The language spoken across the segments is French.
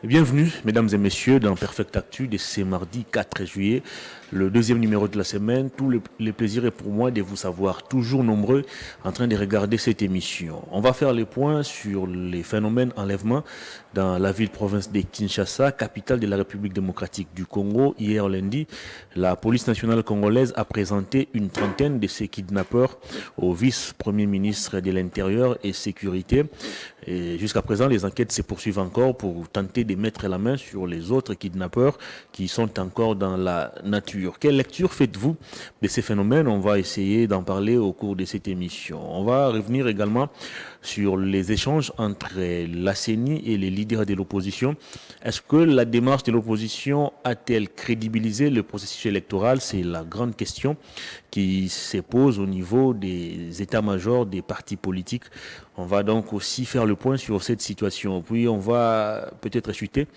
Bienvenue, mesdames et messieurs, dans Perfect Actu de ce mardi 4 juillet, le deuxième numéro de la semaine. Tout le plaisir est pour moi de vous savoir toujours nombreux en train de regarder cette émission. On va faire les points sur les phénomènes enlèvement dans la ville-province de Kinshasa, capitale de la République démocratique du Congo. Hier lundi, la police nationale congolaise a présenté une trentaine de ces kidnappeurs au vice-premier ministre de l'Intérieur et Sécurité. Et jusqu'à présent, les enquêtes se poursuivent encore pour tenter de mettre la main sur les autres kidnappeurs qui sont encore dans la nature. Quelle lecture faites-vous de ces phénomènes? On va essayer d'en parler au cours de cette émission. On va revenir également sur les échanges entre la CENI et les leaders de l'opposition. Est-ce que la démarche de l'opposition a-t-elle crédibilisé le processus électoral? C'est la grande question qui se pose au niveau des états-majors des partis politiques. On va donc aussi faire le point sur cette situation. Puis on va peut-être chuter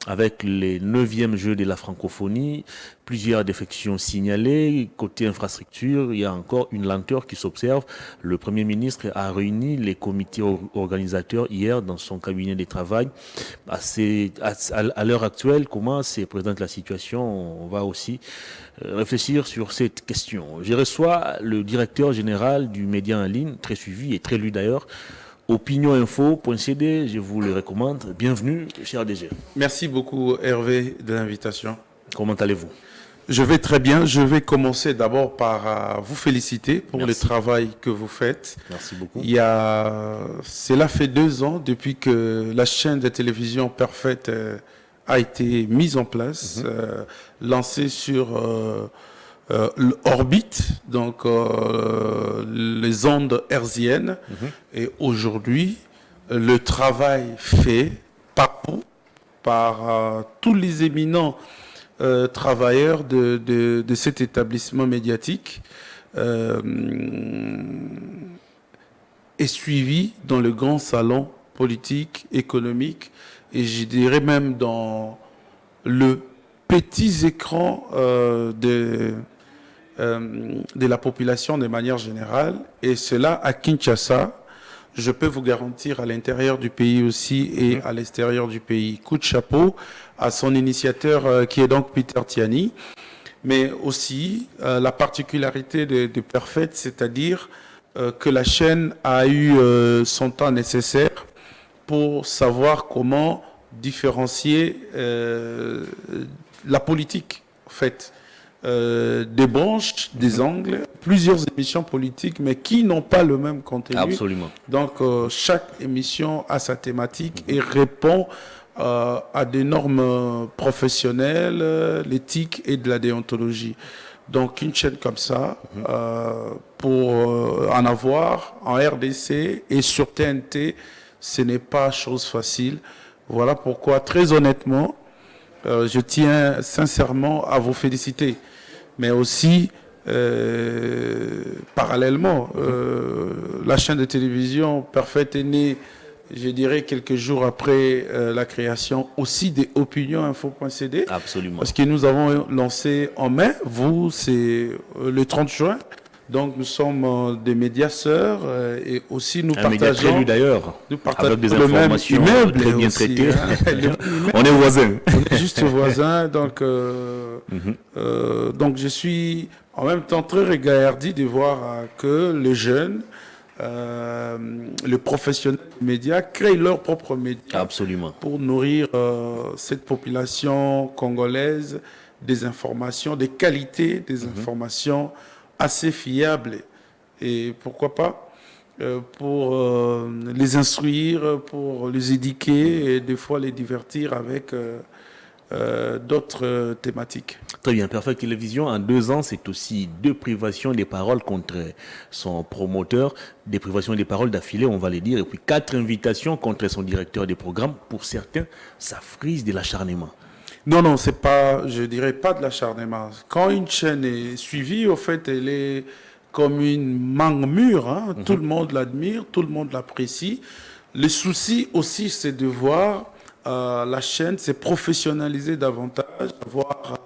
avec les 9e Jeux de la francophonie, plusieurs défections signalées. Côté infrastructure, il y a encore une lenteur qui s'observe. Le Premier ministre a réuni les comités organisateurs hier dans son cabinet de travail. À l'heure actuelle, comment se présente la situation? On va aussi réfléchir sur cette question. Je reçois le directeur général du média en ligne, très suivi et très lu d'ailleurs, opinioninfo.cd, je vous le recommande. Bienvenue, cher DG. Merci beaucoup Hervé de l'invitation. Comment allez-vous? Je vais très bien. Je vais commencer d'abord par vous féliciter pour Merci. le travail que vous faites. Merci beaucoup. Cela fait 2 ans depuis que la chaîne de télévision Perfect a été mise en place, lancée sur l'orbite, donc les ondes hertziennes. Et aujourd'hui, le travail fait par vous, par tous les éminents travailleurs de cet établissement médiatique est suivi dans le grand salon politique, économique et je dirais même dans le petit écran de la population de manière générale. Et cela à Kinshasa, je peux vous garantir à l'intérieur du pays aussi et à l'extérieur du pays. Coup de chapeau à son initiateur qui est donc Peter Tiani, mais aussi la particularité de Perfect, c'est-à-dire que la chaîne a eu son temps nécessaire pour savoir comment différencier la politique, en fait. Des branches, des angles, plusieurs émissions politiques, mais qui n'ont pas le même contenu. Absolument. Donc, chaque émission a sa thématique et répond à des normes professionnelles, l'éthique et de la déontologie. Donc, une chaîne comme ça, pour en avoir en RDC et sur TNT, ce n'est pas chose facile. Voilà pourquoi, très honnêtement, je tiens sincèrement à vous féliciter. Mais aussi, parallèlement, la chaîne de télévision Perfect est née, je dirais, quelques jours après la création aussi des opinioninfo.cd. Absolument. Parce que nous avons lancé en mai, vous, c'est le 30 juin. Donc nous sommes des médias sœurs et aussi nous partageons. Média très lu d'ailleurs, avec des informations très bien aussi, traitées. On est voisins. On est juste voisins, donc donc je suis en même temps très regardé de voir que les jeunes, les professionnels des médias créent leurs propres médias. Absolument. Pour nourrir cette population congolaise des informations, des qualités des informations assez fiables et pourquoi pas pour les instruire, pour les éduquer et des fois les divertir avec d'autres thématiques. Très bien, Perfect Télévision, en 2 ans, c'est aussi 2 privations des paroles contre son promoteur, des privations des paroles d'affilée, on va les dire, et puis 4 invitations contre son directeur des programmes. Pour certains, ça frise de l'acharnement. Non, non, c'est pas, je dirais pas de l'acharnement. Quand une chaîne est suivie, au fait, elle est comme une mangue mûre. Hein. Tout le monde l'admire, tout le monde l'apprécie. Le souci aussi, c'est de voir la chaîne s'est professionnalisée davantage, avoir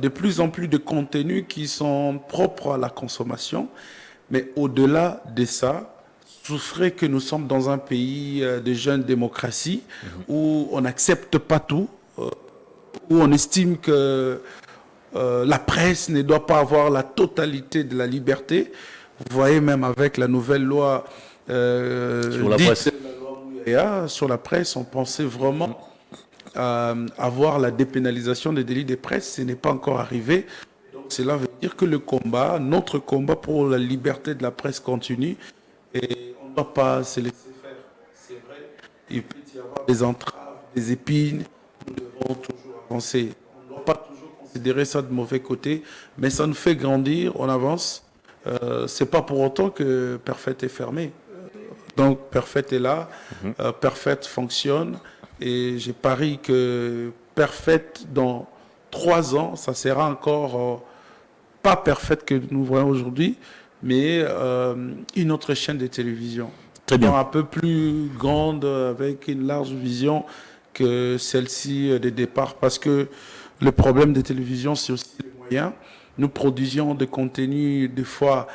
de plus en plus de contenus qui sont propres à la consommation. Mais au-delà de ça, souffrait que nous sommes dans un pays de jeune démocratie où on n'accepte pas tout, où on estime que la presse ne doit pas avoir la totalité de la liberté. Vous voyez, même avec la nouvelle loi Sur la presse. sur la presse, on pensait vraiment avoir la dépénalisation des délits de presse. Ce n'est pas encore arrivé. Donc, cela veut dire que le combat, notre combat pour la liberté de la presse continue et on ne doit pas se laisser faire. C'est vrai, il peut y avoir des entraves, des épines. Nous devons toujours avancer. On ne doit pas toujours considérer ça de mauvais côté, mais ça nous fait grandir, on avance. C'est pas pour autant que Perfect est fermé. Donc Perfect est là, Perfect fonctionne et j'ai pari que Perfect dans 3 ans, ça sera encore pas Perfect que nous voyons aujourd'hui, mais une autre chaîne de télévision. Très bien. Un peu plus grande, avec une large vision que celle-ci de départ, parce que le problème des télévisions, c'est aussi les moyens. Nous produisions des contenus, des fois,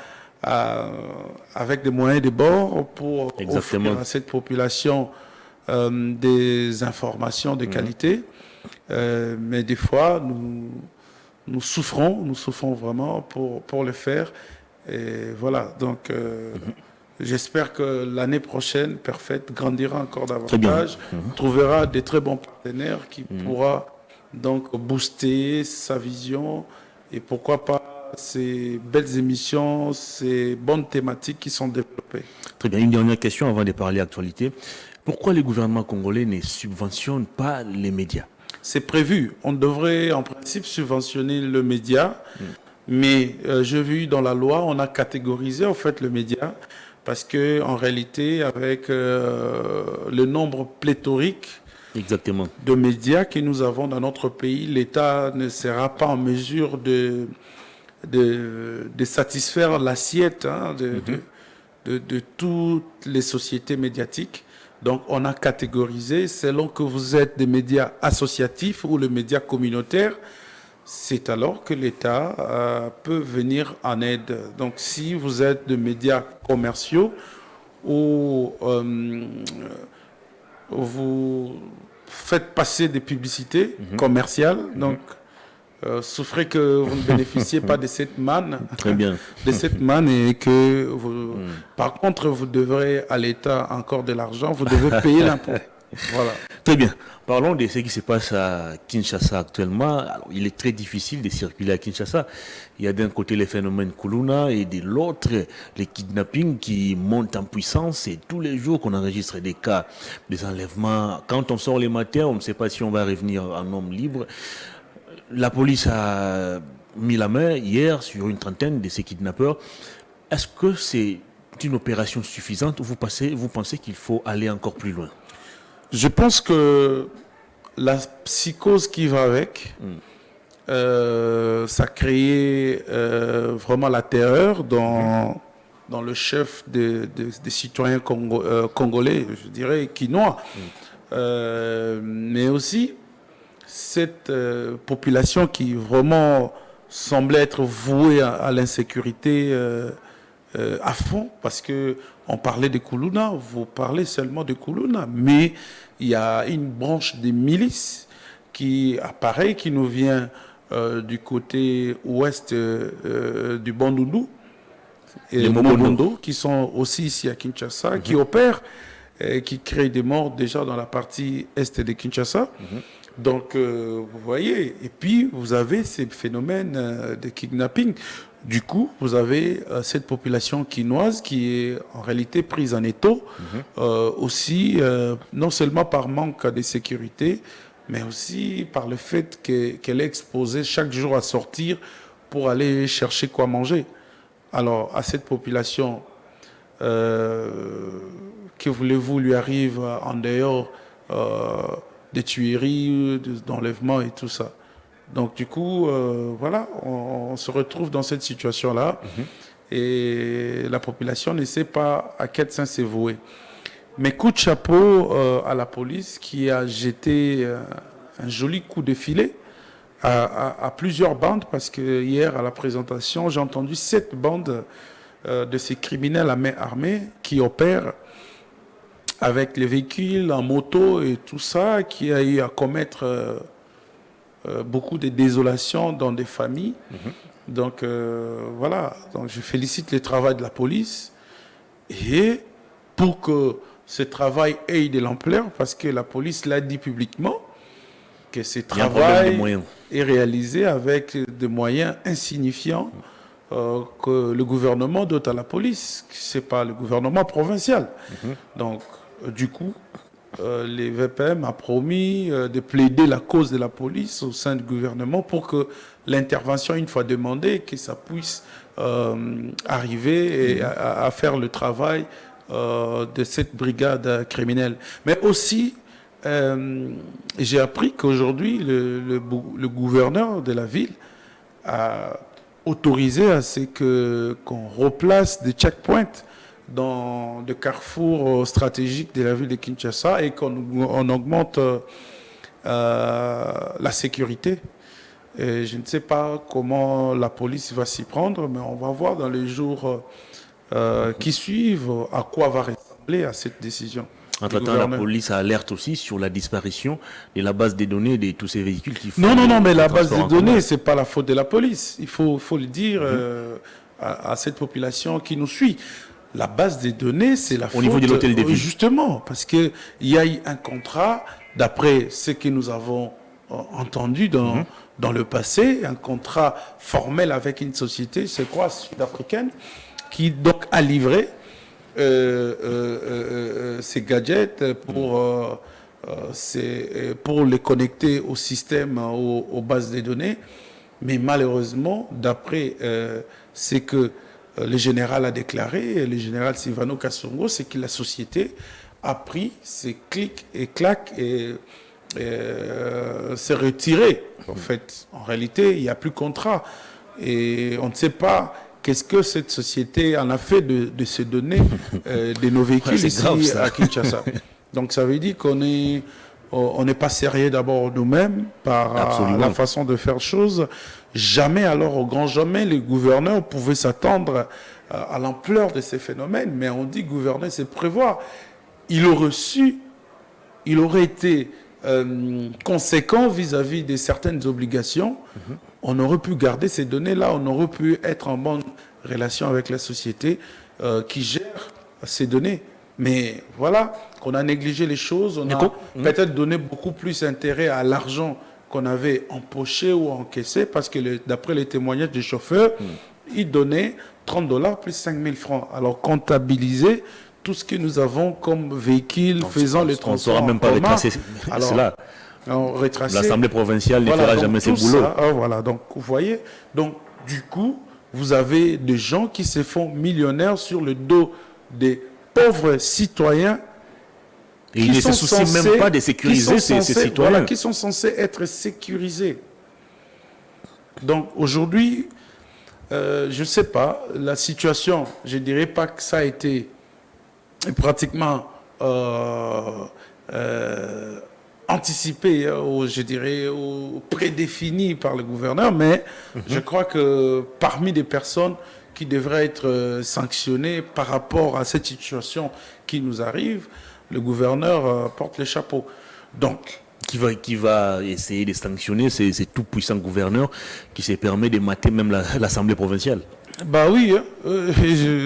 avec des moyens de bord pour offrir à cette population des informations de qualité. Mais des fois, nous souffrons vraiment pour le faire. Et voilà, donc j'espère que l'année prochaine, Perfect grandira encore davantage, trouvera des très bons partenaires qui pourra donc booster sa vision et pourquoi pas ces belles émissions, ces bonnes thématiques qui sont développées. Très bien. Une dernière question avant de parler actualité. Pourquoi le gouvernement congolais ne subventionne pas les médias? C'est prévu. On devrait en principe subventionner le média, mais j'ai vu dans la loi, on a catégorisé en fait le média parce que en réalité, avec le nombre pléthorique de médias que nous avons dans notre pays, l'État ne sera pas en mesure de satisfaire l'assiette de toutes les sociétés médiatiques. Donc, on a catégorisé, selon que vous êtes des médias associatifs ou le média communautaire, c'est alors que l'État peut venir en aide. Donc, si vous êtes des médias commerciaux ou vous faites passer des publicités commerciales, donc souffrez que vous ne bénéficiez pas de cette manne. Très bien. De cette manne et que vous, par contre, vous devrez à l'État encore de l'argent, vous devez payer l'impôt. Voilà. Très bien. Parlons de ce qui se passe à Kinshasa actuellement. Alors, il est très difficile de circuler à Kinshasa. Il y a d'un côté les phénomènes Kuluna et de l'autre les kidnappings qui montent en puissance. Et tous les jours qu'on enregistre des cas, des enlèvements. Quand on sort les matins, on ne sait pas si on va revenir en homme libre. La police a mis la main hier sur une trentaine de ces kidnappeurs. Est-ce que c'est une opération suffisante ou vous pensez qu'il faut aller encore plus loin? Je pense que la psychose qui va avec, ça a créé vraiment la terreur dans le chef des citoyens congolais, je dirais, quinois. Mais aussi, cette population qui vraiment semblait être vouée à l'insécurité à fond, parce que on parlait de Kuluna, vous parlez seulement de Kuluna, mais il y a une branche des milices qui apparaît, qui nous vient du côté ouest du Bandundu, et les Mobondo, qui sont aussi ici à Kinshasa, qui opèrent, qui créent des morts déjà dans la partie est de Kinshasa. Donc, vous voyez, et puis vous avez ces phénomènes de kidnapping. Du coup, vous avez cette population quinoise qui est en réalité prise en étau, aussi non seulement par manque de sécurité, mais aussi par le fait qu'elle est exposée chaque jour à sortir pour aller chercher quoi manger. Alors, à cette population, que voulez-vous lui arrive en dehors des tueries, d'enlèvements et tout ça. Donc du coup, voilà, on se retrouve dans cette situation-là et la population ne sait pas à quel sens se vouer. Mais coup de chapeau à la police qui a jeté un joli coup de filet à plusieurs bandes, parce que hier à la présentation, j'ai entendu 7 bandes de ces criminels à main armée qui opèrent avec les véhicules en moto et tout ça, qui a eu à commettre beaucoup de désolations dans des familles. Donc voilà, donc je félicite le travail de la police et pour que ce travail ait de l'ampleur, parce que la police l'a dit publiquement, que ce travail est réalisé avec des moyens insignifiants que le gouvernement dote à la police. Ce n'est pas le gouvernement provincial. Donc du coup, les VPM a promis de plaider la cause de la police au sein du gouvernement pour que l'intervention, une fois demandée, que ça puisse arriver et à faire le travail de cette brigade criminelle. Mais aussi, j'ai appris qu'aujourd'hui, le gouverneur de la ville a autorisé à ce qu'on replace des checkpoints dans le carrefour stratégique de la ville de Kinshasa et qu'on augmente la sécurité. Et je ne sais pas comment la police va s'y prendre, mais on va voir dans les jours qui suivent à quoi va ressembler à cette décision. Entre-temps, la police alerte aussi sur la disparition de la base des données de tous ces véhicules qui font... Non, mais la base des données, ce n'est pas la faute de la police. Il faut le dire à cette population qui nous suit. La base des données, c'est la faute... Au niveau de l'hôtel de ville. Justement, parce qu'il y a eu un contrat, d'après ce que nous avons entendu dans le passé, un contrat formel avec une société, c'est quoi, sud-africaine, qui donc a livré ces gadgets pour les connecter au système, aux bases de données. Mais malheureusement, d'après ce que le général a déclaré, le général Silvano Kasongo, c'est que la société a pris ses clics et claques et s'est retirée. En fait, en réalité, il n'y a plus de contrat. Et on ne sait pas qu'est-ce que cette société en a fait de ces données de nos véhicules ici à Kinshasa. Donc ça veut dire qu'on n'est pas sérieux d'abord nous-mêmes par la façon de faire choses. Jamais, alors au grand jamais, les gouverneurs pouvaient s'attendre à l'ampleur de ces phénomènes. Mais on dit gouverner, c'est prévoir. Il aurait été conséquent vis-à-vis de certaines obligations. On aurait pu garder ces données-là, on aurait pu être en bonne relation avec la société qui gère ces données. Mais voilà, qu'on a négligé les choses, on a peut-être donné beaucoup plus intérêt à l'argent qu'on avait empoché ou encaissé, parce que d'après les témoignages des chauffeurs, ils donnaient $30 plus 5 000 francs. Alors comptabiliser tout ce que nous avons comme véhicule faisant les transports. On ne saura même pas retracer cela. L'Assemblée provinciale ne fera jamais ses boulots. Voilà, donc vous voyez, donc du coup, vous avez des gens qui se font millionnaires sur le dos des pauvres citoyens. Et ils ne se soucient même pas de sécuriser ces citoyens. Voilà, qui sont censés être sécurisés. Donc aujourd'hui, je ne sais pas, la situation, je ne dirais pas que ça a été pratiquement anticipé, je dirais, ou prédéfini par le gouverneur, mais je crois que parmi des personnes qui devraient être sanctionnées par rapport à cette situation qui nous arrive, le gouverneur porte le chapeau. Donc, qui va essayer de sanctionner ces tout puissants gouverneurs qui se permet de mater même l'Assemblée provinciale. Bah oui,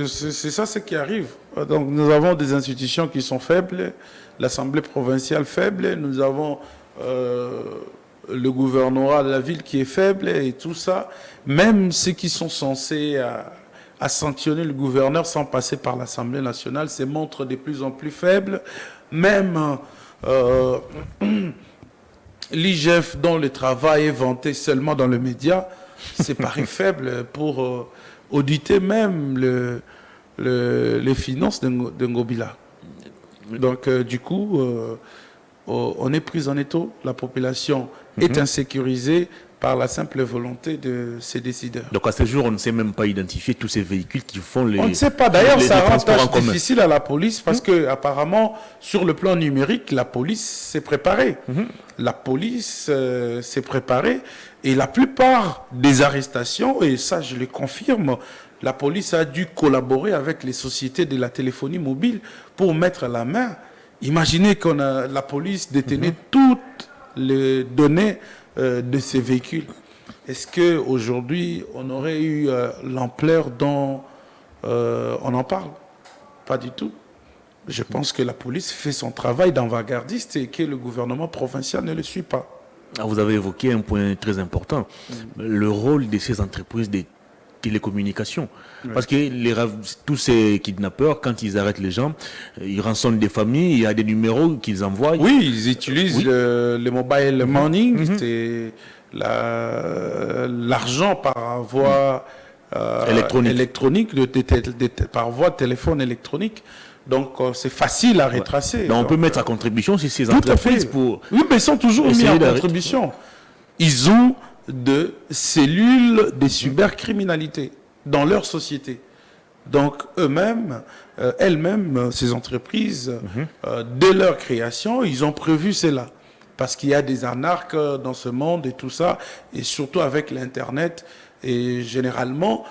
c'est ça ce qui arrive. Donc nous avons des institutions qui sont faibles, l'Assemblée provinciale faible, nous avons le gouvernorat de la ville qui est faible et tout ça. Même ceux qui sont censés à sanctionner le gouverneur sans passer par l'Assemblée nationale se montrent de plus en plus faibles. Même l'IGF, dont le travail est vanté seulement dans le média, c'est pareil faible pour auditer même les finances de Ngobila. Donc du coup, on est pris en étau. La population est insécurisée par la simple volonté de ces décideurs. Donc à ce jour, on ne sait même pas identifier tous ces véhicules qui font les... On ne sait pas. D'ailleurs, ça rend tâche difficile à la police parce que apparemment, sur le plan numérique, la police s'est préparée. La police s'est préparée et la plupart des arrestations, et ça je le confirme, la police a dû collaborer avec les sociétés de la téléphonie mobile pour mettre la main. Imaginez que la police détenait toutes les données de ces véhicules. Est-ce qu'aujourd'hui, on aurait eu l'ampleur dont on en parle? Pas du tout. Je pense que la police fait son travail d'avant-gardiste et que le gouvernement provincial ne le suit pas. Vous avez évoqué un point très important, le rôle de ces entreprises de télécommunications. Oui. Parce que tous ces kidnappeurs, quand ils arrêtent les gens, ils rançonnent des familles, il y a des numéros qu'ils envoient. Oui, ils utilisent le mobile money, c'est l'argent par voie électronique, par voie de téléphone électronique. Donc, c'est facile à retracer. Donc, on peut mettre à contribution ces entreprises pour... Oui, mais ils sont toujours mis en contribution. Ils ont de cellules de cybercriminalité dans leur société. Donc, elles-mêmes, ces entreprises, dès leur création, ils ont prévu cela. Parce qu'il y a des anarques dans ce monde et tout ça, et surtout avec l'Internet. Et généralement,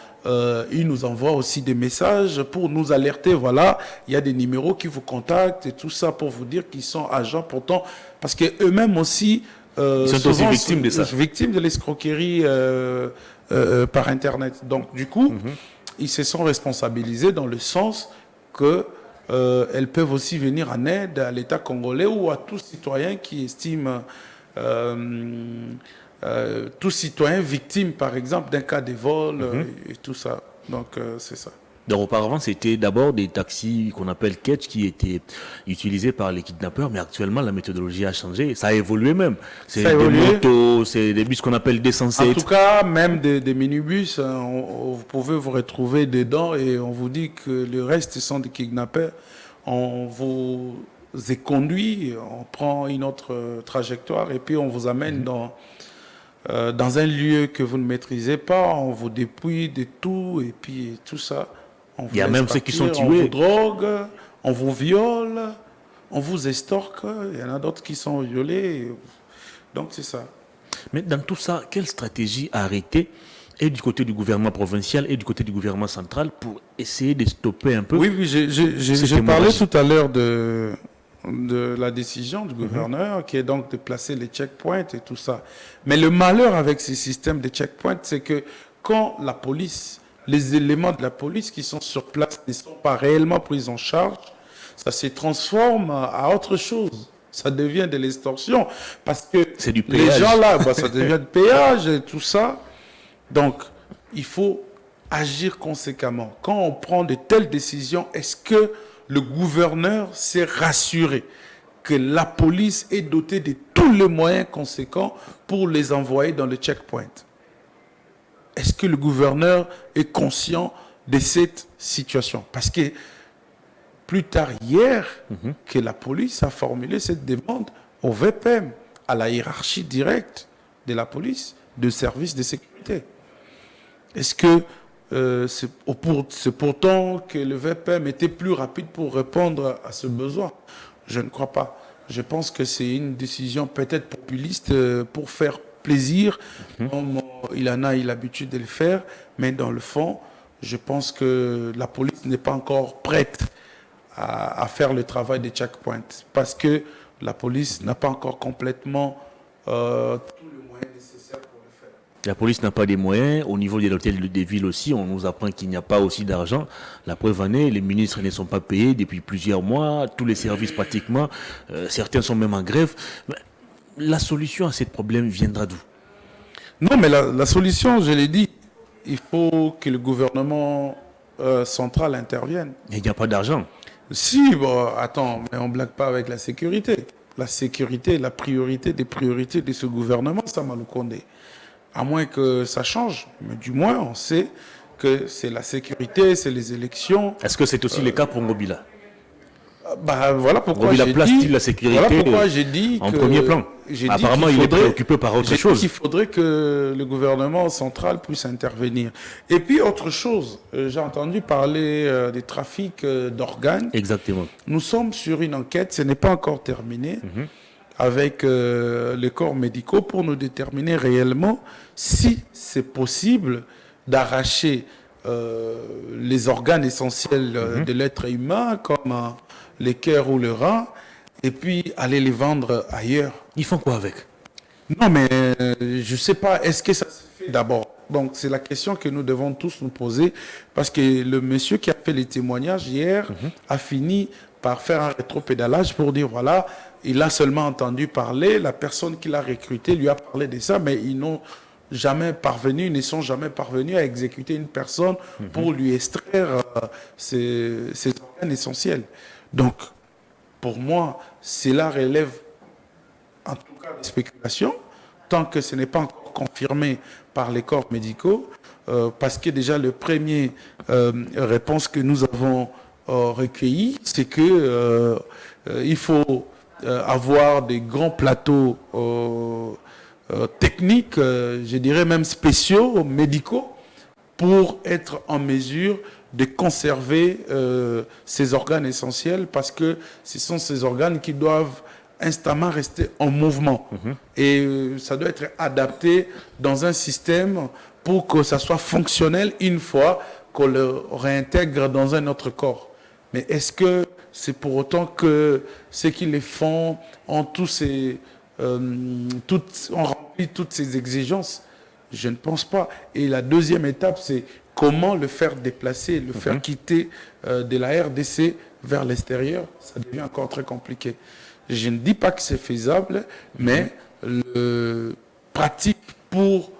ils nous envoient aussi des messages pour nous alerter. Voilà, il y a des numéros qui vous contactent et tout ça pour vous dire qu'ils sont agents. Pourtant, parce qu'eux-mêmes aussi, ils sont aussi victimes de ça. Victimes de l'escroquerie par Internet. Donc, du coup, ils se sont responsabilisés dans le sens que elles peuvent aussi venir en aide à l'État congolais ou à tout citoyen qui estime... tout citoyen victime, par exemple, d'un cas de vol et tout ça. Donc, c'est ça. Donc, auparavant, c'était d'abord des taxis qu'on appelle catch qui étaient utilisés par les kidnappeurs, mais actuellement, la méthodologie a changé. Ça a évolué même. C'est des motos, c'est des bus qu'on appelle D107. En tout cas, même des minibus, vous pouvez vous retrouver dedans et on vous dit que le reste sont des kidnappeurs. On vous est conduit, on prend une autre trajectoire et puis on vous amène dans un lieu que vous ne maîtrisez pas, on vous dépouille de tout et puis tout ça. Il y a même ceux qui sont tués. On vous drogue, on vous viole, on vous estorque. Il y en a d'autres qui sont violés. Donc c'est ça. Mais dans tout ça, quelle stratégie arrêter et du côté du gouvernement provincial et du côté du gouvernement central pour essayer de stopper un peu? Oui, j'ai parlé tout à l'heure de la décision du gouverneur qui est donc de placer les checkpoints et tout ça. Mais le malheur avec ces systèmes de checkpoints, c'est que quand la police, les éléments de la police qui sont sur place ne sont pas réellement pris en charge, ça se transforme à autre chose. Ça devient de l'extorsion parce que c'est du péage. Les gens là, ça devient du péage et tout ça. Donc, il faut agir conséquemment. Quand on prend de telles décisions, est-ce que le gouverneur s'est rassuré que la police est dotée de tous les moyens conséquents pour les envoyer dans le checkpoint? Est-ce que le gouverneur est conscient de cette situation? Parce que plus tard hier, que la police a formulé cette demande au VPM, à la hiérarchie directe de la police, de service de sécurité. Est-ce que c'est pourtant que le VPM était plus rapide pour répondre à ce besoin? Je ne crois pas. Je pense que c'est une décision peut-être populiste pour faire plaisir, comme il en a eu l'habitude de le faire, mais dans le fond, je pense que la police n'est pas encore prête à faire le travail des checkpoints, parce que la police n'a pas encore complètement tous les moyens nécessaires pour le faire. La police n'a pas des moyens. Au niveau des hôtels des villes aussi, on nous apprend qu'il n'y a pas aussi d'argent. La preuve en est, les ministres ne sont pas payés depuis plusieurs mois, tous les services pratiquement, certains sont même en grève. La solution à ce problème viendra d'où? Non, mais la solution, je l'ai dit, il faut que le gouvernement central intervienne. Il n'y a pas d'argent. Si, bon, attends, mais on ne blague pas avec la sécurité. La sécurité, la priorité des priorités de ce gouvernement, c'est Sama Lukonde. À moins que ça change, mais du moins, on sait que c'est la sécurité, c'est les élections. Est-ce que c'est aussi le cas pour Ngobila? Voilà pourquoi j'ai dit, la sécurité en premier plan. Apparemment, il est préoccupé par autre chose. Il faudrait que le gouvernement central puisse intervenir. Et puis, autre chose, j'ai entendu parler des trafics d'organes. Exactement. Nous sommes sur une enquête, ce n'est pas encore terminé, avec les corps médicaux pour nous déterminer réellement si c'est possible d'arracher les organes essentiels de l'être humain, comme les cœurs ou le rein, et puis aller les vendre ailleurs. Ils font quoi avec? Non, mais je ne sais pas, est-ce que ça se fait d'abord? Donc, c'est la question que nous devons tous nous poser, parce que le monsieur qui a fait les témoignages hier a fini par faire un rétropédalage pour dire, voilà, il a seulement entendu parler, la personne qui l'a recruté lui a parlé de ça, mais ils n'ont jamais parvenu, ne sont jamais parvenus à exécuter une personne pour lui extraire ses organes essentiels. Donc, pour moi, cela relève en tout cas des spéculations, tant que ce n'est pas encore confirmé par les corps médicaux, parce que déjà le premier réponse que nous avons recueilli, c'est que il faut avoir des grands plateaux techniques, je dirais même spéciaux, médicaux, pour être en mesure de conserver ces organes essentiels, parce que ce sont ces organes qui doivent instamment rester en mouvement. Et ça doit être adapté dans un système pour que ça soit fonctionnel une fois qu'on le réintègre dans un autre corps. Mais est-ce que c'est pour autant que ceux qui les font ont ont rempli toutes ces exigences? Je ne pense pas. Et la deuxième étape, c'est comment le faire déplacer, le faire quitter de la RDC vers l'extérieur. Ça devient encore très compliqué. Je ne dis pas que c'est faisable, mais le pratique pour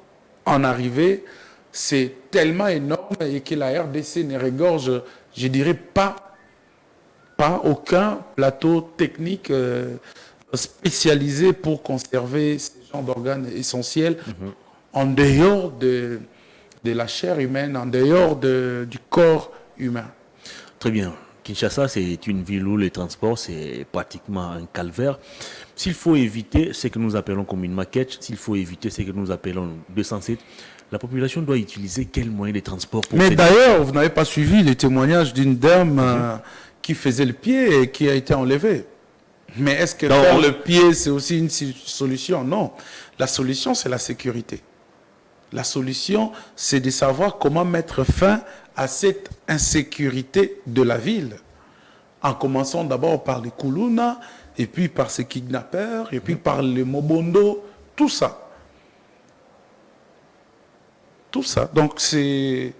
en arriver, c'est tellement énorme et que la RDC ne regorge, je dirais, pas aucun plateau technique spécialisé pour conserver ce genre d'organes essentiels en dehors de la chair humaine, en dehors du corps humain. Très bien. Kinshasa, c'est une ville où les transports, c'est pratiquement un calvaire. S'il faut éviter ce que nous appelons comme une maquette, s'il faut éviter ce que nous appelons 207, la population doit utiliser quel moyen de transport pour Mais d'ailleurs, vous n'avez pas suivi les témoignages d'une dame qui faisait le pied et qui a été enlevée. Mais est-ce que faire le pied, c'est aussi une solution? Non. La solution, c'est la sécurité. La solution, c'est de savoir comment mettre fin à cette insécurité de la ville. En commençant d'abord par les Kuluna, et puis par ces kidnappeurs, et puis par les Mobondo, tout ça. Tout ça. Donc c'est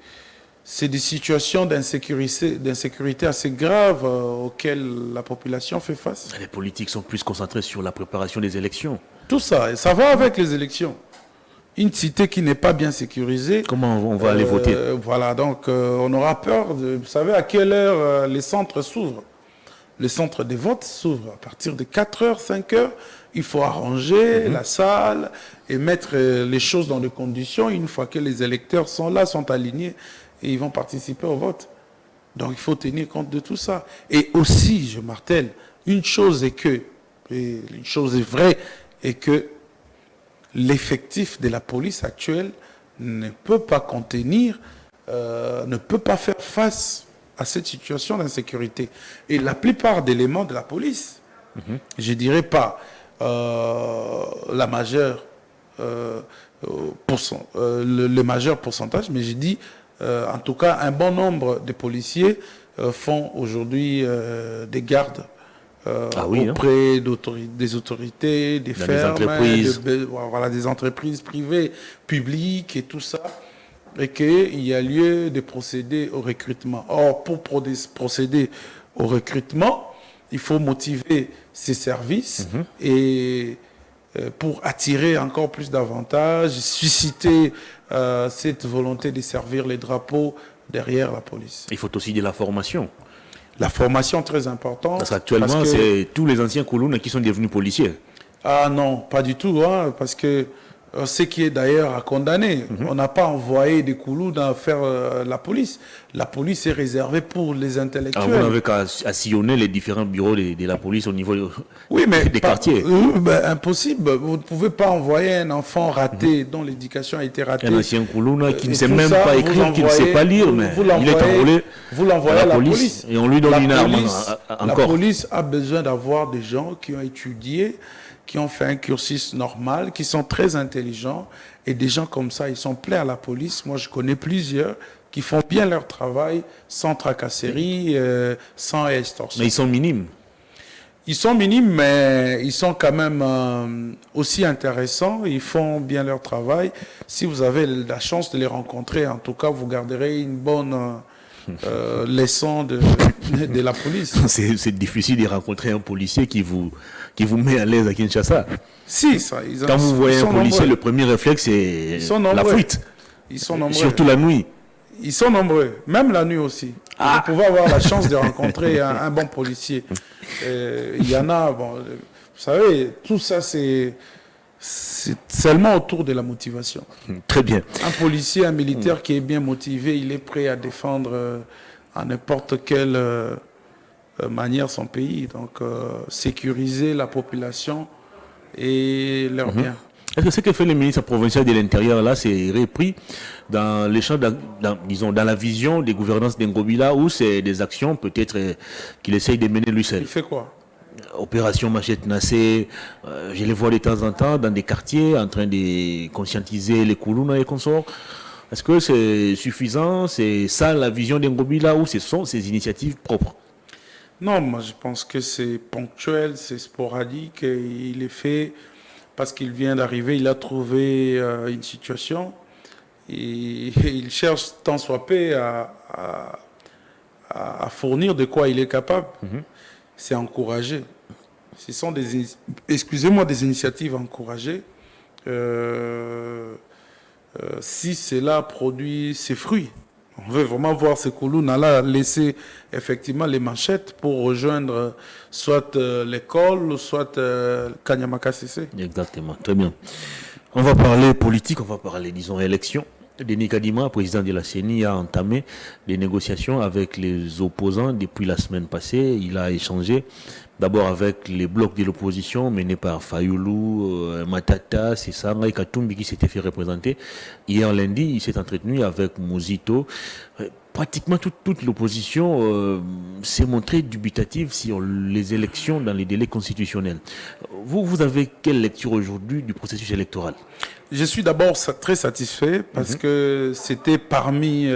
des situations d'insécurité assez graves auxquelles la population fait face. Les politiques sont plus concentrés sur la préparation des élections. Tout ça, et ça va avec les élections. Une cité qui n'est pas bien sécurisée. Comment on va aller voter? Voilà, donc on aura peur. Vous savez à quelle heure les centres s'ouvrent? Les centres de vote s'ouvrent à partir de 4h, 5h. Il faut arranger la salle et mettre les choses dans des conditions. Une fois que les électeurs sont là, sont alignés, et ils vont participer au vote. Donc il faut tenir compte de tout ça. Et aussi, je martèle, une chose est vraie, et que l'effectif de la police actuelle ne peut pas contenir, ne peut pas faire face à cette situation d'insécurité. Et la plupart d'éléments de la police, je dirais pas la majeure, le majeur pourcentage, mais je dis en tout cas un bon nombre de policiers font aujourd'hui des gardes auprès des autorités, des fermes, des entreprises privées, publiques et tout ça, et qu'il y a lieu de procéder au recrutement. Or, pour procéder au recrutement, il faut motiver ces services et pour attirer encore plus d'avantages, susciter cette volonté de servir les drapeaux derrière la police. Il faut aussi de la formation. La formation très importante. Parce qu'actuellement, c'est tous les anciens Koulouna qui sont devenus policiers. Ah non, pas du tout, hein, parce que ce qui est d'ailleurs à condamner. On n'a pas envoyé des Koulouna faire la police. La police est réservée pour les intellectuels. Alors vous n'avez qu'à sillonner les différents bureaux de la police au niveau des quartiers. Impossible. Vous ne pouvez pas envoyer un enfant raté dont l'éducation a été ratée. Un ancien Koulouna qui ne sait même pas écrire, qui ne sait pas lire, mais il est enrôlé. Vous l'envoyez à la police. Et on lui donne une arme encore. La police a besoin d'avoir des gens qui ont étudié, qui ont fait un cursus normal, qui sont très intelligents Et des gens comme ça, ils sont pleins à la police. Moi, je connais plusieurs qui font bien leur travail, sans tracasserie, sans extorsion. Mais ils sont minimes. Ils sont minimes, mais ils sont quand même aussi intéressants. Ils font bien leur travail. Si vous avez la chance de les rencontrer, en tout cas, vous garderez une bonne leçon de la police. C'est difficile de rencontrer un policier qui vous met à l'aise à Kinshasa. Si, ça. Quand vous voyez un policier, nombreux. le premier réflexe, c'est la fuite. Ils sont nombreux. Surtout la nuit. Ils sont nombreux, même la nuit aussi. Vous pouvez avoir la chance de rencontrer un bon policier. Il y en a, bon, vous savez, tout ça, c'est seulement autour de la motivation. Très bien. Un policier, un militaire qui est bien motivé, il est prêt à défendre à n'importe quelle manière son pays. Donc, sécuriser la population et leurs biens. Est-ce que ce que fait le ministre provincial de l'Intérieur, là, c'est repris dans les champs, disons, dans la vision des gouvernances d'Engobila, où c'est des actions peut-être qu'il essaye de mener lui seul? Il fait quoi? Opération Machette Nassé, je les vois de temps en temps dans des quartiers en train de conscientiser les Koulouna et consorts. Est-ce que c'est suffisant? C'est ça la vision d'Engobila, ou ce sont ses initiatives propres? Non, moi je pense que c'est ponctuel, c'est sporadique, et il est fait parce qu'il vient d'arriver, il a trouvé une situation et il cherche tant soit peu à fournir de quoi il est capable. C'est encouragé. Ce sont des initiatives encouragées. Si cela produit ses fruits. On veut vraiment voir ces Koulouna-là laisser effectivement les manchettes pour rejoindre soit l'école, soit Kanyamaka CC. Exactement, très bien. On va parler politique, on va parler, disons, élection. Denis Kadima, président de la CENI, a entamé des négociations avec les opposants depuis la semaine passée. Il a échangé d'abord avec les blocs de l'opposition menés par Fayoulou, Matata, Sessanga et Katumbi qui s'étaient fait représenter. Hier lundi, il s'est entretenu avec Mouzito. Pratiquement toute l'opposition s'est montrée dubitative sur les élections dans les délais constitutionnels. Vous avez quelle lecture aujourd'hui du processus électoral? Je suis d'abord très satisfait parce que c'était parmi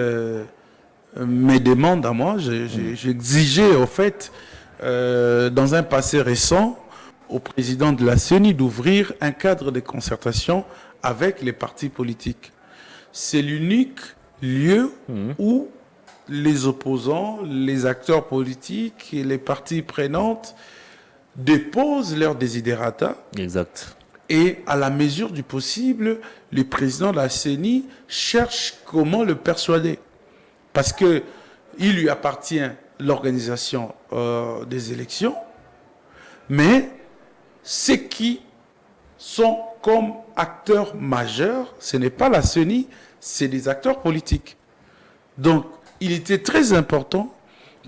mes demandes à moi. J'exigeais au fait, dans un passé récent, au président de la CENI d'ouvrir un cadre de concertation avec les partis politiques. C'est l'unique lieu où les opposants, les acteurs politiques et les parties prenantes déposent leurs desiderata. Exact. Et à la mesure du possible, le président de la CENI cherche comment le persuader. Parce qu'il lui appartient l'organisation des élections, mais ceux qui sont comme acteurs majeurs, ce n'est pas la CENI, c'est des acteurs politiques. Donc, il était très important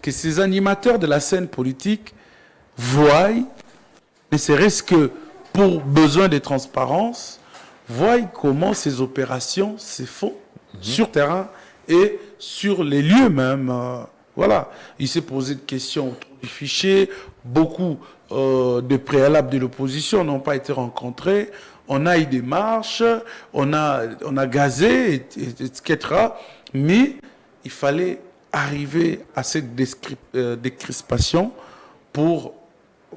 que ces animateurs de la scène politique voient, ne serait-ce que pour besoin de transparence, voient comment ces opérations se font sur terrain et sur les lieux même. Voilà. Il s'est posé des questions autour du fichier. Beaucoup de préalables de l'opposition n'ont pas été rencontrés. On a eu des marches, on a gazé, etc. Mais il fallait arriver à cette décrispation pour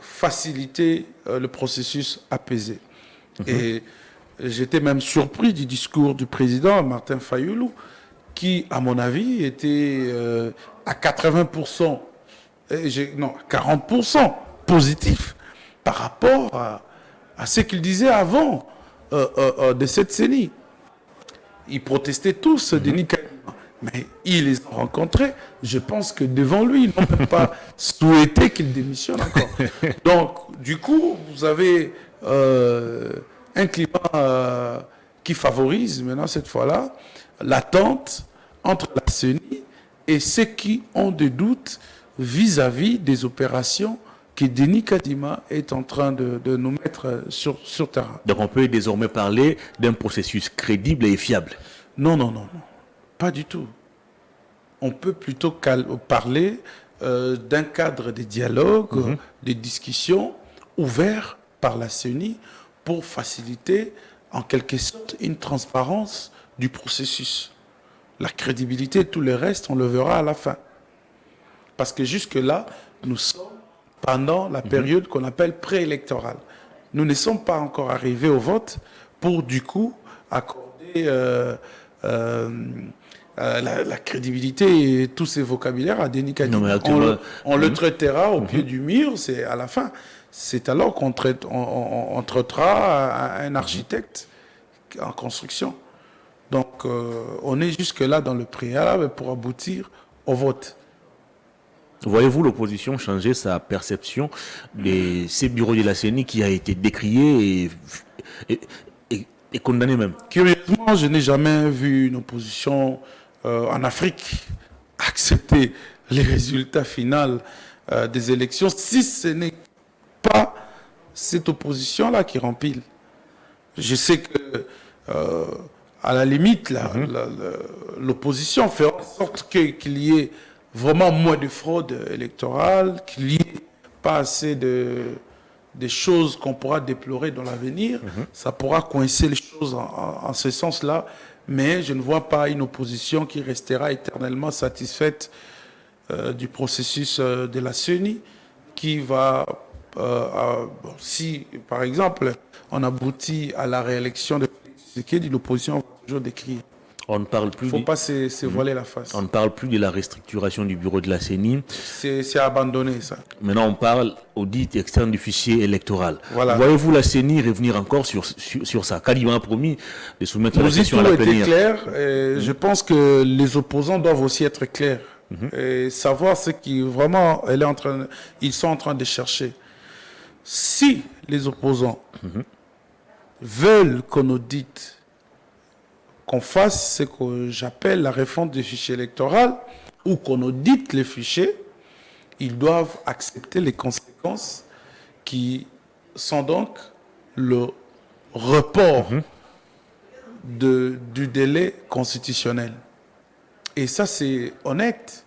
faciliter le processus apaisé. Et j'étais même surpris du discours du président Martin Fayoulou, qui, à mon avis, était à 80%, 40% positif par rapport à ce qu'il disait avant de cette CENI. Ils protestaient tous, Denis Kadima. Mais ils les ont rencontrés. Je pense que devant lui, ils n'ont même pas souhaité qu'il démissionne encore. Donc, du coup, vous avez un climat qui favorise, maintenant, cette fois-là, l'attente entre la CENI et ceux qui ont des doutes vis-à-vis des opérations que Denis Kadima est en train de nous mettre sur terrain. Donc, on peut désormais parler d'un processus crédible et fiable. Non. Pas du tout. On peut plutôt parler d'un cadre de dialogue, de discussion ouvert par la CENI pour faciliter en quelque sorte une transparence du processus. La crédibilité, tout le reste, on le verra à la fin. Parce que jusque-là, nous sommes pendant la période qu'on appelle préélectorale. Nous ne sommes pas encore arrivés au vote pour, du coup, accorder la crédibilité et tous ces vocabulaires à Denis Kadima. On le traitera au pied du mur, c'est à la fin. C'est alors qu'on traitera un architecte en construction. Donc, on est jusque-là dans le préalable pour aboutir au vote. Voyez-vous l'opposition changer sa perception de ces bureaux de la CENI qui a été décrié et condamné même? Curieusement, je n'ai jamais vu une opposition en Afrique accepter les résultats finaux des élections, si ce n'est pas cette opposition-là qui rempile. Je sais que, à la limite, l'opposition fait en sorte qu'il y ait vraiment moins de fraude électorale, qu'il n'y ait pas assez des choses qu'on pourra déplorer dans l'avenir. Ça pourra coincer les choses en ce sens-là, mais je ne vois pas une opposition qui restera éternellement satisfaite du processus de la CENI, qui va, si par exemple on aboutit à la réélection de Félix Tshisekedi, l'opposition va toujours décrire. On ne parle plus. Il ne faut pas se voiler la face. On ne parle plus de la restructuration du bureau de la CENI. C'est abandonné, ça. Maintenant, on parle audit externe du fichier électoral. Voilà. Voyez-vous la CENI revenir encore sur ça? Kadima a promis de soumettre la question à la plénière. Clair. Je pense que les opposants doivent aussi être clairs et savoir ce qui vraiment ils sont en train de chercher. Si les opposants veulent qu'on audite, qu'on fasse ce que j'appelle la refonte du fichier électoral ou qu'on audite les fichiers, ils doivent accepter les conséquences qui sont donc le report du délai constitutionnel. Et ça, c'est honnête,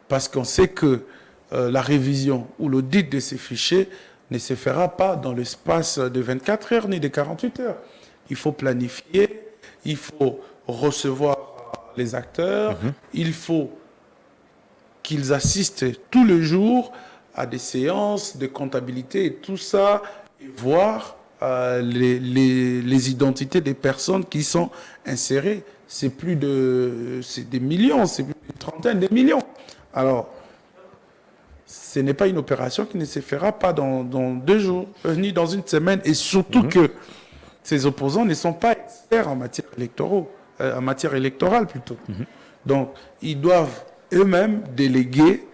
parce qu'on sait que la révision ou l'audit de ces fichiers ne se fera pas dans l'espace de 24 heures ni de 48 heures. Il faut planifier, il faut recevoir les acteurs, il faut qu'ils assistent tous les jours à des séances de comptabilité et tout ça, et voir les identités des personnes qui sont insérées. C'est des millions, c'est plus d'une trentaine de millions. Alors, ce n'est pas une opération qui ne se fera pas dans 2 jours, ni dans une semaine, et surtout que ces opposants ne sont pas experts en matière électorale plutôt. Donc, ils doivent eux-mêmes déléguer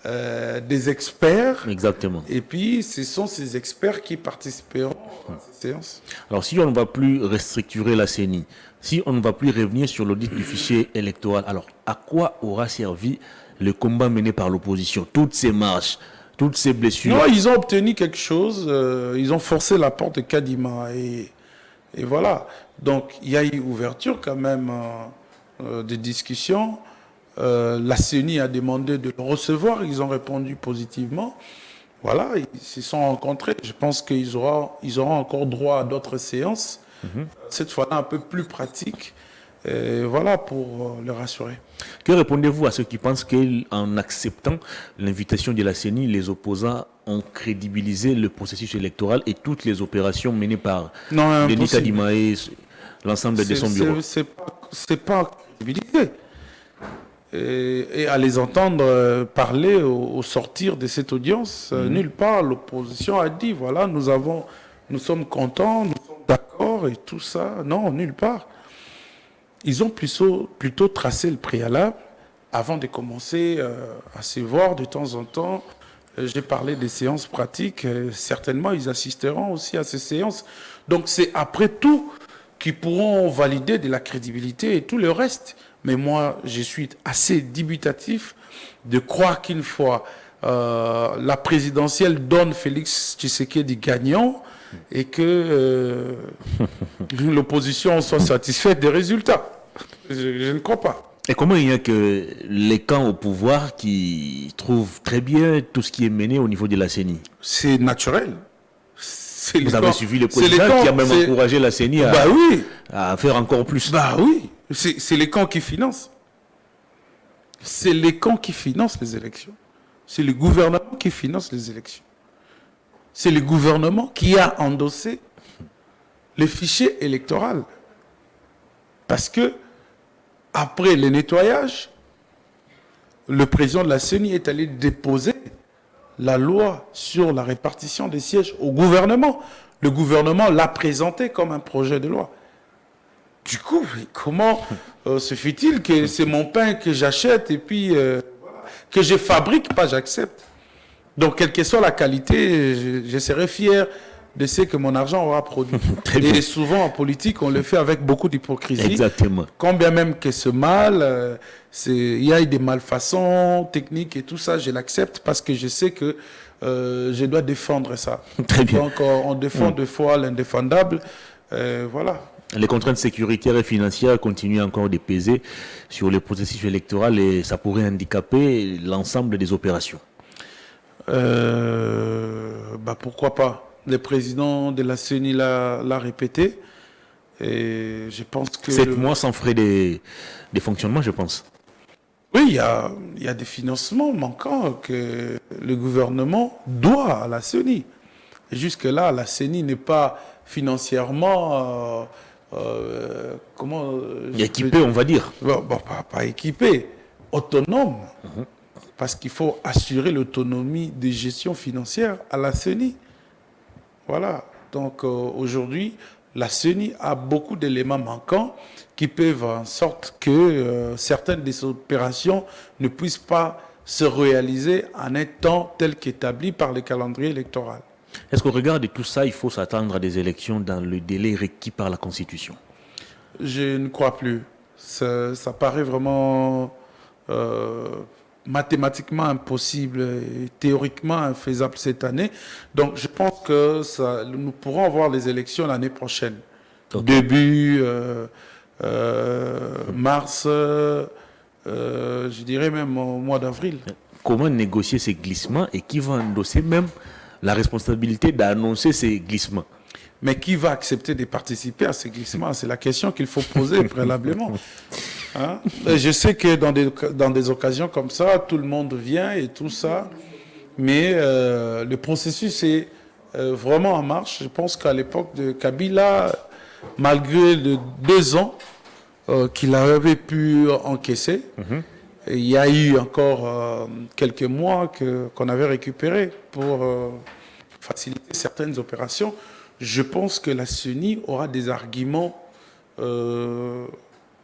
des experts. Exactement. Et puis, ce sont ces experts qui participeront à ces séances. Alors, si on ne va plus restructurer la CENI, si on ne va plus revenir sur l'audit du fichier électoral, alors à quoi aura servi le combat mené par l'opposition? Toutes ces marches, toutes ces blessures. Non, ils ont obtenu quelque chose. Ils ont forcé la porte de Kadima. Et voilà. Donc, il y a eu ouverture quand même de discussions. La CENI a demandé de le recevoir. Ils ont répondu positivement. Voilà, ils se sont rencontrés. Je pense qu'ils auront encore droit à d'autres séances. Cette fois-là, un peu plus pratiques. Voilà, pour le rassurer. Que répondez-vous à ceux qui pensent qu'en acceptant l'invitation de la CENI, les opposants ont crédibilisé le processus électoral et toutes les opérations menées par Denis Kadima et l'ensemble de son bureau? C'est pas crédibilisé. Et à les entendre parler au sortir de cette audience, nulle part l'opposition a dit voilà, nous sommes contents, nous sommes d'accord et tout ça. Non, nulle part. Ils ont plutôt tracé le préalable avant de commencer à se voir de temps en temps. J'ai parlé des séances pratiques. Certainement, ils assisteront aussi à ces séances. Donc, c'est après tout qu'ils pourront valider de la crédibilité et tout le reste. Mais moi, je suis assez dubitatif de croire qu'une fois la présidentielle donne Félix Tshisekedi gagnant et que l'opposition soit satisfaite des résultats. Je ne crois pas. Et comment il y a que les camps au pouvoir qui trouvent très bien tout ce qui est mené au niveau de la CENI? C'est naturel. Vous avez suivi le président qui a même encouragé la CENI à faire encore plus. Bah oui, c'est les camps qui financent. C'est les camps qui financent les élections. C'est le gouvernement qui finance les élections. C'est le gouvernement qui a endossé le fichier électoral. Parce que, après le nettoyage, le président de la CENI est allé déposer la loi sur la répartition des sièges au gouvernement. Le gouvernement l'a présenté comme un projet de loi. Du coup, comment se fait-il que c'est mon pain que j'achète et puis que je fabrique, pas j'accepte. Donc, quelle que soit la qualité, je serai fier de ce que mon argent aura produit. Et souvent, en politique, on le fait avec beaucoup d'hypocrisie. Exactement. Quand bien même que ce mal, il y a des malfaçons techniques et tout ça, je l'accepte parce que je sais que je dois défendre ça. Très bien. Donc, on défend deux fois l'indéfendable. Voilà. Les contraintes sécuritaires et financières continuent encore de peser sur le processus électoral et ça pourrait handicaper l'ensemble des opérations. Pourquoi pas? Le président de la CENI l'a répété. Et je pense que 7 mois sans frais de fonctionnement, je pense. Oui, il y a des financements manquants que le gouvernement doit à la CENI. Et jusque-là, la CENI n'est pas financièrement... équipé, on va dire. Pas équipé, autonome. Parce qu'il faut assurer l'autonomie de gestion financière à la CENI. Voilà. Donc aujourd'hui, la CENI a beaucoup d'éléments manquants qui peuvent en sorte que certaines des opérations ne puissent pas se réaliser en un temps tel qu'établi par le calendrier électoral. Est-ce qu'au regard de tout ça, il faut s'attendre à des élections dans le délai requis par la Constitution? Je ne crois plus. Ça paraît vraiment mathématiquement impossible et théoriquement infaisable cette année. Donc je pense que nous pourrons avoir les élections l'année prochaine. Okay. Début mars, je dirais même au mois d'avril. Comment négocier ces glissements et qui va endosser même la responsabilité d'annoncer ces glissements? Mais qui va accepter de participer à ces glissements? C'est la question qu'il faut poser préalablement. Hein? Je sais que dans des occasions comme ça, tout le monde vient et tout ça, mais le processus est vraiment en marche. Je pense qu'à l'époque de Kabila, malgré les 2 ans qu'il avait pu encaisser, il y a eu encore quelques mois qu'on avait récupéré pour faciliter certaines opérations. Je pense que la CENI aura des arguments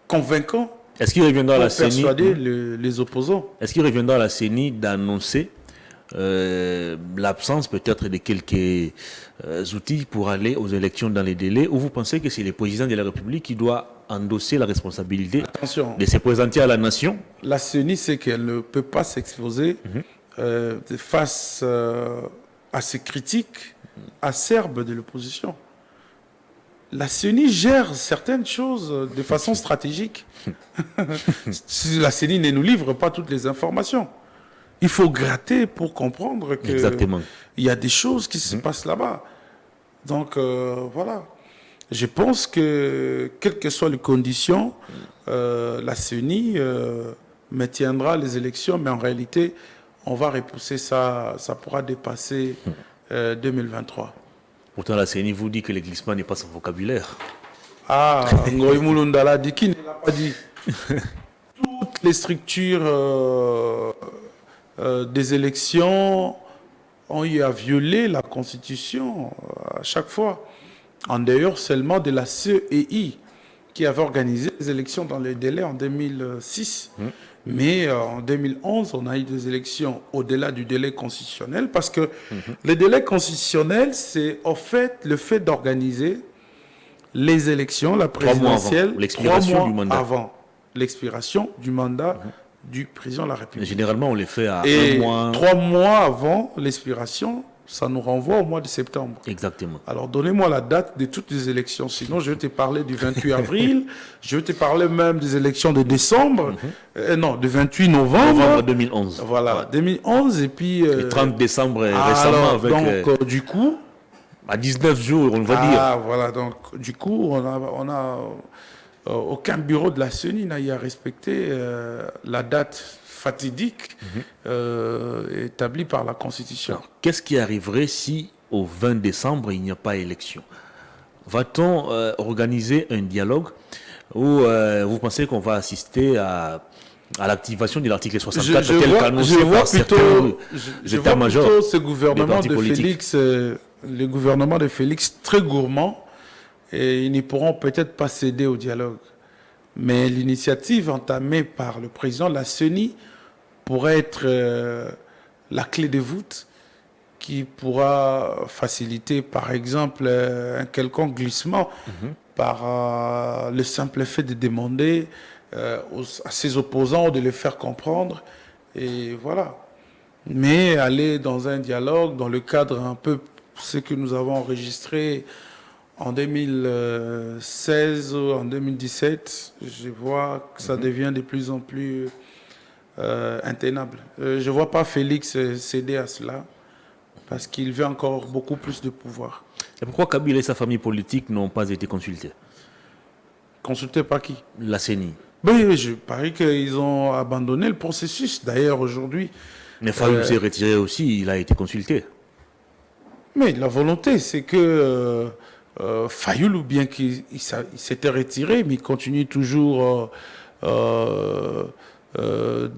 convaincants pour persuader les opposants. Est-ce qu'il reviendra à la CENI d'annoncer l'absence peut-être de quelques outils pour aller aux élections dans les délais, ou vous pensez que c'est le président de la République qui doit endosser la responsabilité de se présenter à la nation? La CENI sait qu'elle ne peut pas s'exposer face à ces critiques acerbes de l'opposition. La CENI gère certaines choses de façon stratégique. La CENI ne nous livre pas toutes les informations. Il faut gratter pour comprendre qu'il y a des choses qui se passent là-bas. Donc, voilà. Je pense que, quelles que soient les conditions, la CENI maintiendra les élections, mais en réalité, on va repousser ça, ça pourra dépasser 2023. Pourtant, la CENI vous dit que le glissement n'est pas son vocabulaire. Ah, Ngoï Mulundala dit qui ne l'a pas dit. Toutes les structures des élections ont eu à violer la Constitution à chaque fois. En dehors seulement de la CEI qui avait organisé les élections dans les délais en 2006. Mais en 2011, on a eu des élections au-delà du délai constitutionnel parce que le délai constitutionnel, c'est en fait le fait d'organiser les élections, la présidentielle, 3 mois avant l'expiration du mandat du président de la République. Généralement, on les fait à 1 mois. 3 mois avant l'expiration, ça nous renvoie au mois de septembre. Exactement. Alors, donnez-moi la date de toutes les élections. Sinon, je vais te parler du 28 avril. Je vais te parler même des élections de décembre. Non, du 28 novembre. Novembre 2011. Voilà, 2011. Et puis... le 30 décembre récemment alors, avec... Donc, du coup, À 19 jours, on va dire. Ah, voilà. Donc, du coup, aucun bureau de la CENI n'a eu à respecter la date fatidique établie par la Constitution. Alors, qu'est-ce qui arriverait si, au 20 décembre, il n'y a pas élection? Va-t-on organiser un dialogue ou vous pensez qu'on va assister à l'activation de l'article 64 tel qu'annoncé par certains états-majors plutôt ce des gouvernement partis de politiques? Félix, le gouvernement de Félix très gourmand, et ils ne pourront peut-être pas céder au dialogue. Mais l'initiative entamée par le président de la CENI pourrait être la clé de voûte qui pourra faciliter, par exemple, un quelconque glissement par le simple fait de demander à ses opposants de les faire comprendre. Et voilà. Mais aller dans un dialogue, dans le cadre un peu ce que nous avons enregistré en 2016 ou en 2017, je vois que ça devient de plus en plus intenable. Je ne vois pas Félix céder à cela parce qu'il veut encore beaucoup plus de pouvoir. Et pourquoi Kabila et sa famille politique n'ont pas été consultés? Consulté par qui? La CENI. Oui, je parie qu'ils ont abandonné le processus. D'ailleurs, aujourd'hui... Mais Fayoulou s'est retiré aussi, il a été consulté. Mais la volonté, c'est que Fayoulou, bien qu'il s'était retiré, mais il continue toujours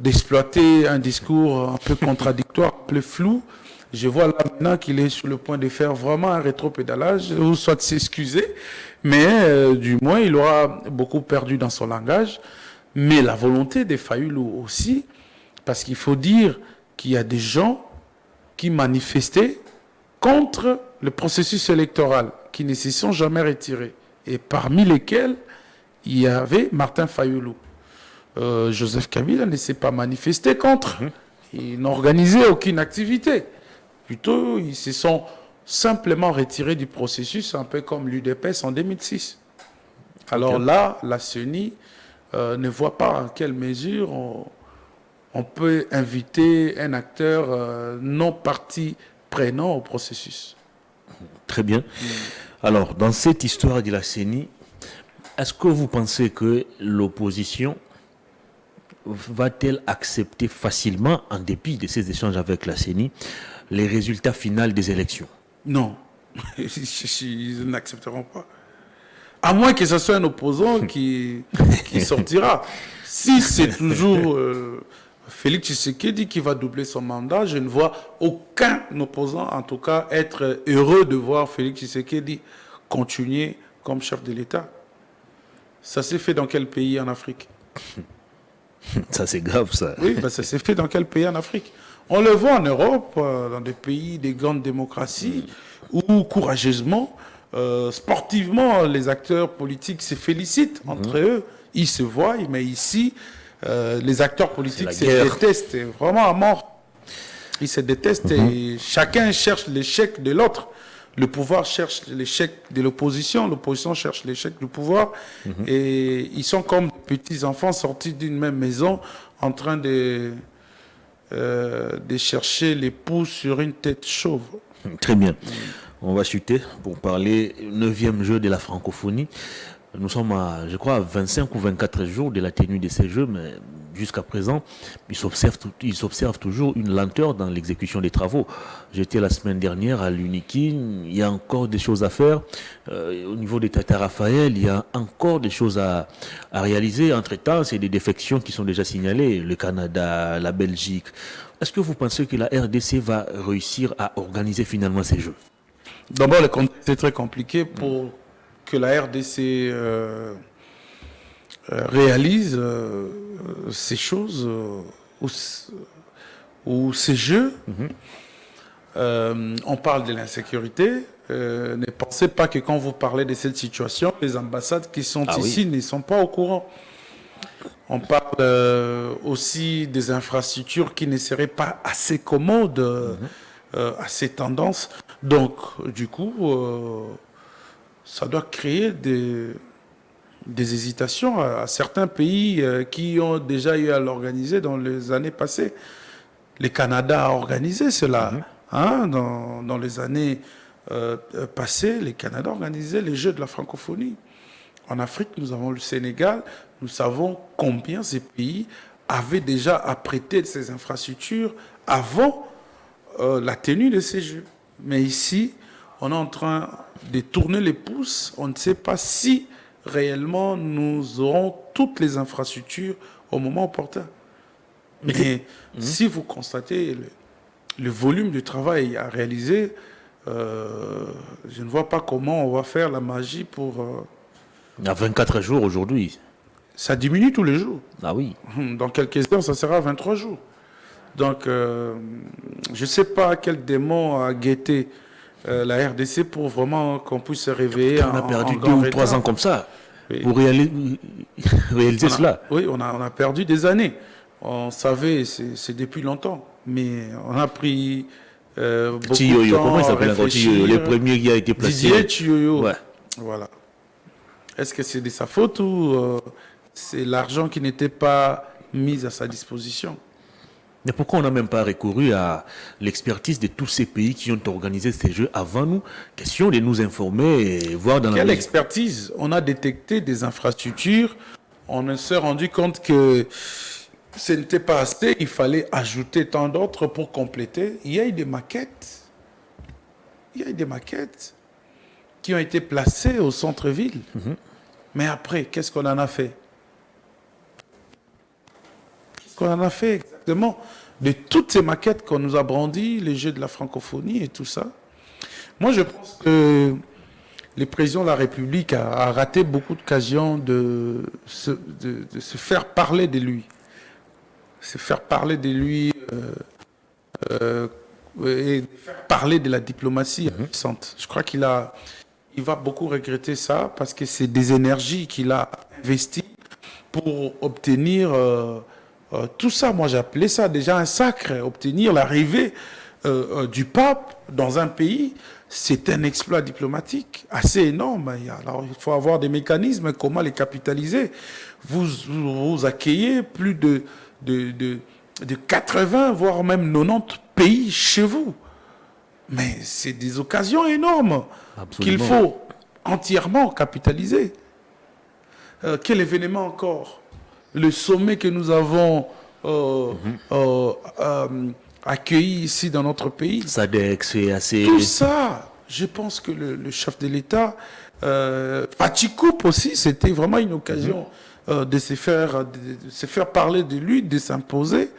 d'exploiter un discours un peu contradictoire, un peu flou. Je vois là maintenant qu'il est sur le point de faire vraiment un rétropédalage, ou soit de s'excuser, mais du moins il aura beaucoup perdu dans son langage. Mais la volonté de Fayoulou aussi, parce qu'il faut dire qu'il y a des gens qui manifestaient contre le processus électoral, qui ne se sont jamais retirés, et parmi lesquels il y avait Martin Fayoulou. Joseph Kabila ne s'est pas manifesté contre. Ils n'ont organisé aucune activité. Plutôt, ils se sont simplement retirés du processus, un peu comme l'UDPS en 2006. Alors là, la CENI ne voit pas en quelle mesure on peut inviter un acteur non parti prenant au processus. Très bien. Alors, dans cette histoire de la CENI, est-ce que vous pensez que l'opposition va-t-elle accepter facilement, en dépit de ces échanges avec la CENI, les résultats finaux des élections? Non, ils n'accepteront pas. À moins que ce soit un opposant qui sortira. Si c'est toujours Félix Tshisekedi qui va doubler son mandat, je ne vois aucun opposant, en tout cas, être heureux de voir Félix Tshisekedi continuer comme chef de l'État. Ça s'est fait dans quel pays en Afrique? Ça, c'est grave, ça. Oui, ben ça s'est fait dans quel pays en Afrique? On le voit en Europe, dans des pays des grandes démocraties, où courageusement, sportivement, les acteurs politiques se félicitent entre eux. Ils se voient, mais ici, les acteurs politiques se détestent vraiment à mort. Ils se détestent et chacun cherche l'échec de l'autre. Le pouvoir cherche l'échec de l'opposition cherche l'échec du pouvoir. Et ils sont comme petits enfants sortis d'une même maison en train de chercher l'époux sur une tête chauve. Très bien. On va chuter pour parler 9e jeu de la francophonie. Nous sommes à, je crois, à 25 ou 24 jours de la tenue de ces jeux, mais jusqu'à présent, il s'observe toujours une lenteur dans l'exécution des travaux. J'étais la semaine dernière à l'Uniki, il y a encore des choses à faire. Au niveau des Tata Raphaël, il y a encore des choses à réaliser. Entre-temps, c'est des défections qui sont déjà signalées, le Canada, la Belgique. Est-ce que vous pensez que la RDC va réussir à organiser finalement ces jeux? D'abord, le contexte est très compliqué pour que la RDC réalise ces choses ou ces jeux. On parle de l'insécurité. Ne pensez pas que quand vous parlez de cette situation, les ambassades qui sont ici ne sont pas au courant. On parle aussi des infrastructures qui ne seraient pas assez commodes à ces tendances. Donc, du coup, ça doit créer des hésitations à certains pays qui ont déjà eu à l'organiser dans les années passées. Le Canada a organisé cela dans les années passé, le Canada organisait les Jeux de la francophonie. En Afrique, nous avons le Sénégal. Nous savons combien ces pays avaient déjà apprêté ces infrastructures avant la tenue de ces Jeux. Mais ici, on est en train de tourner les pouces. On ne sait pas si réellement nous aurons toutes les infrastructures au moment opportun. Mais si vous constatez le volume de travail à réaliser, je ne vois pas comment on va faire la magie pour... Il y a 24 jours aujourd'hui. Ça diminue tous les jours. Ah oui. Dans quelques heures, ça sera 23 jours. Donc, je ne sais pas quel démon a guetté la RDC pour vraiment qu'on puisse se réveiller. On a perdu 2 ou 3 ans comme ça pour réaliser cela. Oui, on a perdu des années. On savait, c'est depuis longtemps. Mais on a pris beaucoup de temps comment il s'appelle à réfléchir. Le premier qui a été placé. Didier Chiyoyo. Ouais. Voilà. Est-ce que c'est de sa faute ou c'est l'argent qui n'était pas mis à sa disposition? Mais pourquoi on n'a même pas recouru à l'expertise de tous ces pays qui ont organisé ces Jeux avant nous? Question de nous informer et voir dans Quelle expertise? On a détecté des infrastructures, on s'est rendu compte que ce n'était pas assez, il fallait ajouter tant d'autres pour compléter. Il y a eu des maquettes. Il y a eu des maquettes qui ont été placées au centre-ville. Mais après, qu'est-ce qu'on en a fait? Qu'est-ce qu'on en a fait exactement de toutes ces maquettes qu'on nous a brandies, les Jeux de la francophonie et tout ça? Moi, je pense que le président de la République a raté beaucoup d'occasions de se faire parler de lui. Se faire parler de lui et de faire parler de la diplomatie puissante. Je crois qu'il va beaucoup regretter ça parce que c'est des énergies qu'il a investies pour obtenir tout ça. Moi, j'appelais ça déjà un sacre. Obtenir l'arrivée du pape dans un pays, c'est un exploit diplomatique assez énorme. Alors, il faut avoir des mécanismes, comment les capitaliser. Vous accueillez plus de 80, voire même 90 pays chez vous. Mais c'est des occasions énormes qu'il faut entièrement capitaliser. Quel événement encore? Le sommet que nous avons accueilli ici dans notre pays. SADC, c'est assez... Tout ça, je pense que le chef de l'État, Pachikoup aussi, c'était vraiment une occasion de se faire parler de lui, de s'imposer,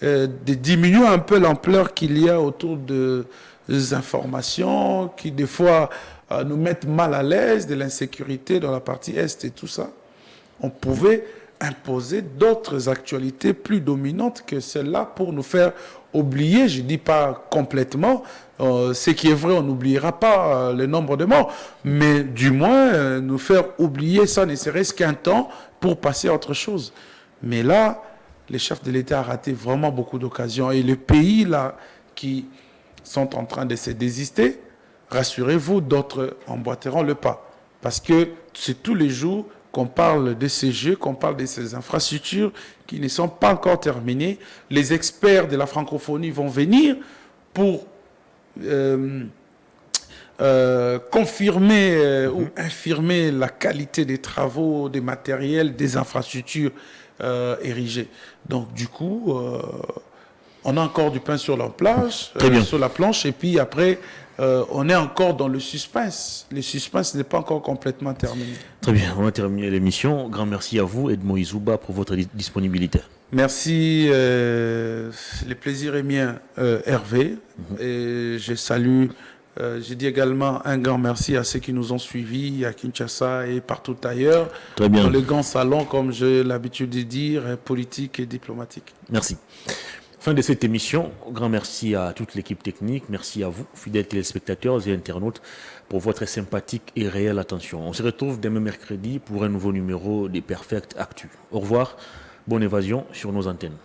de diminuer un peu l'ampleur qu'il y a autour des informations qui, des fois, nous mettent mal à l'aise, de l'insécurité dans la partie Est et tout ça. On pouvait imposer d'autres actualités plus dominantes que celles-là pour nous faire oublier, je ne dis pas complètement, ce qui est vrai, on n'oubliera pas le nombre de morts, mais du moins nous faire oublier ça, ne serait-ce qu'un temps pour passer à autre chose. Mais là, les chefs de l'État ont raté vraiment beaucoup d'occasions. Et les pays là qui sont en train de se désister, rassurez-vous, d'autres emboîteront le pas. Parce que c'est tous les jours qu'on parle de ces jeux, qu'on parle de ces infrastructures qui ne sont pas encore terminées. Les experts de la francophonie vont venir pour confirmer ou infirmer la qualité des travaux, des matériels, des infrastructures érigées. Donc du coup, on a encore du pain sur la planche, et puis après, on est encore dans le suspense. Le suspense n'est pas encore complètement terminé. Très bien, on va terminer l'émission. Grand merci à vous, Edmond Izouba, pour votre disponibilité. Merci, le plaisir est mien, Hervé. Et je salue, je dis également un grand merci à ceux qui nous ont suivis à Kinshasa et partout ailleurs. Très bien. Dans le grand salon, comme j'ai l'habitude de dire, politique et diplomatique. Merci. Fin de cette émission. Grand merci à toute l'équipe technique. Merci à vous, fidèles téléspectateurs et internautes, pour votre sympathique et réelle attention. On se retrouve demain mercredi pour un nouveau numéro des Perfect Actu. Au revoir. Bonne évasion sur nos antennes.